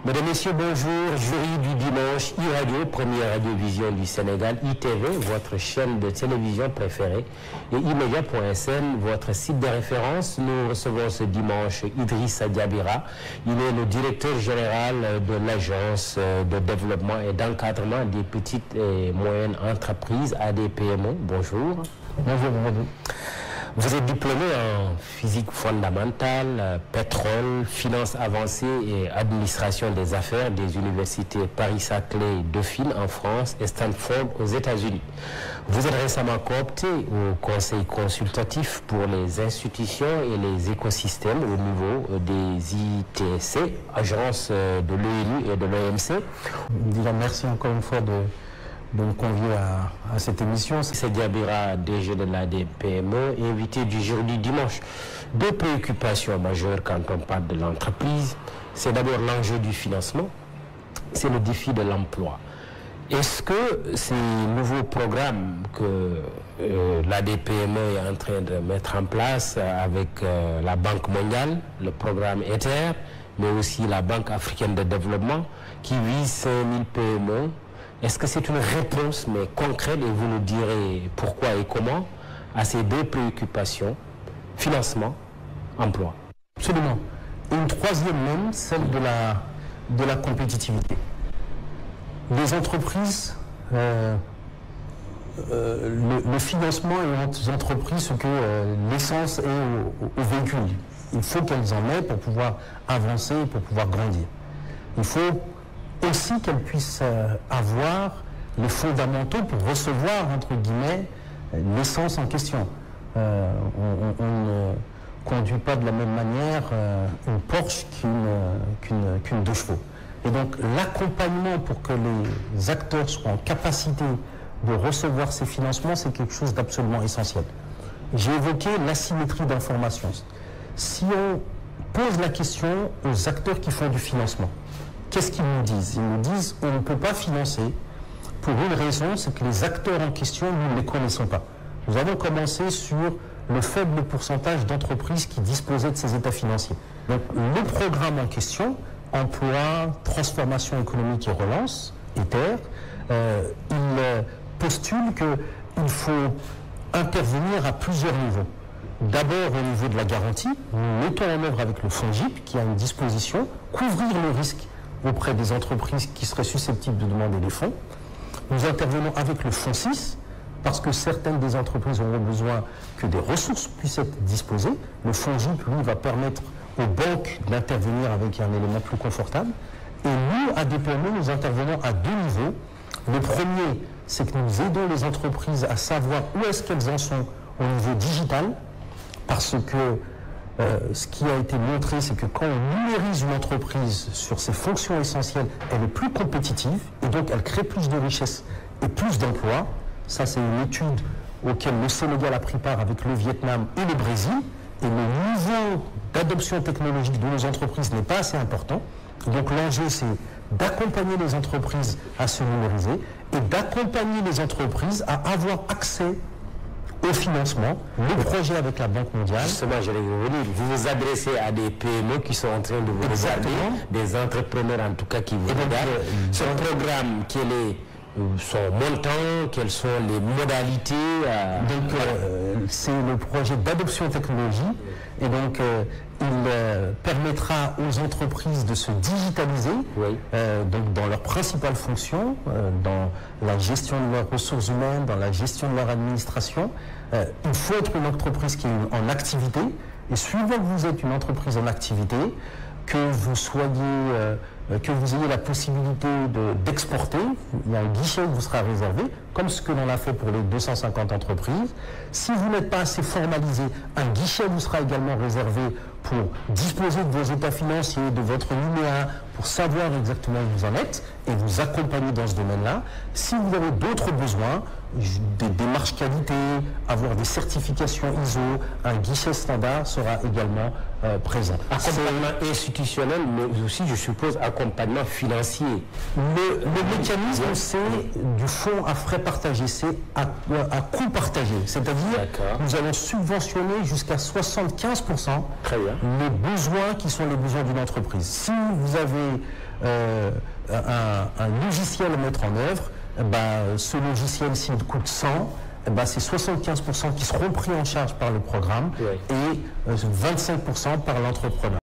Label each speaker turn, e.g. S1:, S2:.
S1: Mesdames, Messieurs, bonjour. Jury du dimanche, e-radio, première radiovision du Sénégal, ITV, votre chaîne de télévision préférée, et immédiat.sn, votre site de référence. Nous recevons ce dimanche Idrissa Diabira. Il est le directeur général de l'Agence de développement et d'encadrement des petites et moyennes entreprises, ADPME. Bonjour.
S2: Bonjour, Mamadou.
S1: Vous êtes diplômé en physique fondamentale, pétrole, finance avancée et administration des affaires des universités Paris-Saclay, Dauphine en France et Stanford aux États-Unis. Vous êtes récemment coopté au Conseil consultatif pour les institutions et les écosystèmes au niveau des ITC, agences de l'ONU et de l'OMC.
S2: Déjà, merci encore une fois de me convier à cette émission.
S1: C'est Diabira, DG de l'ADPME, invité du jour du dimanche. Deux préoccupations majeures quand on parle de l'entreprise. C'est d'abord l'enjeu du financement, c'est le défi de l'emploi. Est-ce que ces nouveaux programmes que l'ADPME est en train de mettre en place avec la Banque mondiale, le programme ETHER, mais aussi la Banque africaine de développement, qui vise 5000 PME, est-ce que c'est une réponse, mais concrète, et vous nous direz pourquoi et comment, à ces deux préoccupations, financement, emploi?
S2: Absolument. Et une troisième même, celle de la compétitivité. Les entreprises, le financement et les entreprises, ce que l'essence est au véhicule. Il faut qu'elles en aient pour pouvoir avancer, pour pouvoir grandir. Il faut aussi qu'elles puissent avoir les fondamentaux pour recevoir, entre guillemets, l'essence en question. On ne conduit pas de la même manière une Porsche qu'une 2 chevaux. Et donc l'accompagnement pour que les acteurs soient en capacité de recevoir ces financements, c'est quelque chose d'absolument essentiel. J'ai évoqué l'asymétrie d'information. Si on pose la question aux acteurs qui font du financement, qu'est-ce qu'ils nous disent? Ils nous disent qu'on ne peut pas financer pour une raison, c'est que les acteurs en question, nous ne les connaissons pas. Nous avons commencé sur le faible pourcentage d'entreprises qui disposaient de ces états financiers. Donc le programme en question, emploi, transformation économique et relance, ETHER, il postule qu'il faut intervenir à plusieurs niveaux. D'abord au niveau de la garantie, nous mettons en œuvre avec le FONGIP qui a une disposition, couvrir le risque auprès des entreprises qui seraient susceptibles de demander des fonds. Nous intervenons avec le fonds 6 parce que certaines des entreprises auront besoin que des ressources puissent être disposées. Le fonds GIP, lui, va permettre aux banques d'intervenir avec un élément plus confortable. Et nous, à ADPME, nous intervenons à deux niveaux. Le premier, c'est que nous aidons les entreprises à savoir où est-ce qu'elles en sont au niveau digital, parce que ce qui a été montré, c'est que quand on numérise une entreprise sur ses fonctions essentielles, elle est plus compétitive et donc elle crée plus de richesses et plus d'emplois. Ça, c'est une étude auquel le Sénégal a pris part avec le Vietnam et le Brésil. Et le niveau d'adoption technologique de nos entreprises n'est pas assez important. Donc l'enjeu, c'est d'accompagner les entreprises à se numériser et d'accompagner les entreprises à avoir accès au financement, le projet avec la Banque mondiale.
S1: Justement, j'allais revenir. Vous vous adressez à des PME qui sont en train de vous regarder, des entrepreneurs en tout cas qui vous regardent. Ce programme, quel est son montant, quelles sont les modalités
S2: Donc, c'est le projet d'adoption technologie et donc il permettra aux entreprises de se digitaliser, donc dans leurs principales fonctions, dans la gestion de leurs ressources humaines, dans la gestion de leur administration. Il faut être une entreprise qui est en activité et suivant que vous êtes une entreprise en activité, que vous soyez que vous ayez la possibilité d'exporter, il y a un guichet qui vous sera réservé, comme ce que l'on a fait pour les 250 entreprises. Si vous n'êtes pas assez formalisé, un guichet vous sera également réservé pour disposer de vos états financiers, de votre NINEA, pour savoir exactement où vous en êtes et vous accompagner dans ce domaine-là. Si vous avez d'autres besoins, des démarches qualité, avoir des certifications ISO, un guichet standard sera également présent.
S1: Accompagnement institutionnel, mais aussi, je suppose, accompagnement financier.
S2: Le mécanisme, c'est du fonds à frais partagés, c'est à coût partagé. C'est-à-dire, nous allons subventionner jusqu'à 75% les besoins qui sont les besoins d'une entreprise. Si vous avez un logiciel à mettre en œuvre, ce logiciel, s'il coûte 100, c'est 75% qui seront pris en charge par le programme et 25% par l'entrepreneur.